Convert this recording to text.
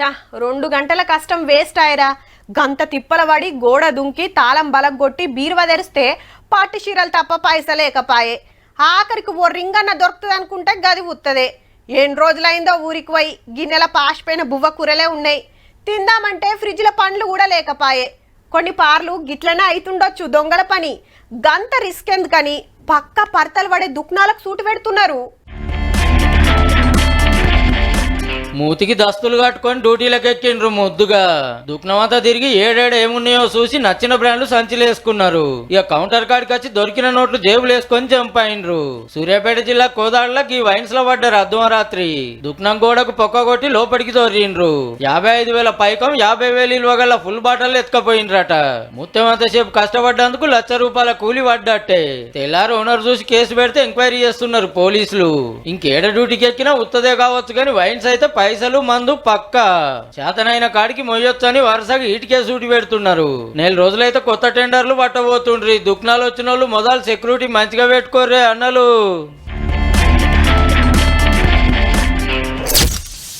చా 2 గంటల కష్టం వేస్ట్ అయ్యరా. గంత తిప్పల పడి గోడ దుంకి తాళం బలగొట్టి బీరువా తెరిస్తే పట్టు చీరలు తప్ప పైసలేకపాయే. ఆఖరికి ఓ రింగన్న దొరుకుతుంది అనుకుంటే గది ఉత్తదే. ఎన్ని రోజులైందో ఊరికి పోయి గిన్నెల పాసిపోయిన బువ్వ కూరలే ఉన్నాయి. తిందామంటే ఫ్రిడ్జ్ల పండ్లు కూడా లేకపాయే. కొన్ని పార్లు గిట్లనే అయితుండొచ్చు దొంగల పని. గంత రిస్క్ ఎందుకని పక్క పర్తలు పడే దుఃఖాలకు సూటు పెడుతున్నారు. మూతికి దస్తులు కట్టుకొని డ్యూటీలకు ఎక్కిండ్రు ముద్దుగా. దుఃఖనమంతా తిరిగి ఏడేడు ఏమున్నాయో చూసి నచ్చిన బ్రాండ్లు సంచిలేసుకున్నారు. ఇక కౌంటర్ కాడికి వచ్చి దొరికిన నోట్లు జేబులు వేసుకొని చంపాయిండ్రు. సూర్యాపేట జిల్లా కోదాడలకి ఈ వైన్స్ లో పడ్డారు అర్ధరాత్రి. దుఃఖనం గోడకు పొక్క కొట్టి లోపలికి దొరిండ్రు. 55,000 పైకం 50,000 ఇవ్వగల ఫుల్ బాటలు ఎత్తుకపోయిండ్రట. ముత్యమంతసేపు కష్టపడ్డందుకు ₹1,00,000 కూలి పడ్డట్టే. తెల్లారు ఓనర్ చూసి కేసు పెడితే ఎంక్వైరీ చేస్తున్నారు పోలీసులు. ఇంకేడ డ్యూటీకి ఎక్కినా ఉత్తదే కావచ్చు కానీ వైన్స్ అయితే పైసలు మందు పక్క. చేతనైన కాడికి మొయ్యొచ్చని వరుసగా ఇటుకే సూటి పెడుతున్నారు. 4 రోజులైతే కొత్త టెండర్లు పట్టబోతుండ్రి. దుఃఖనాలు వచ్చిన వాళ్ళు మొదలు సెక్యూరిటీ మంచిగా పెట్టుకోర్రే అన్నలు.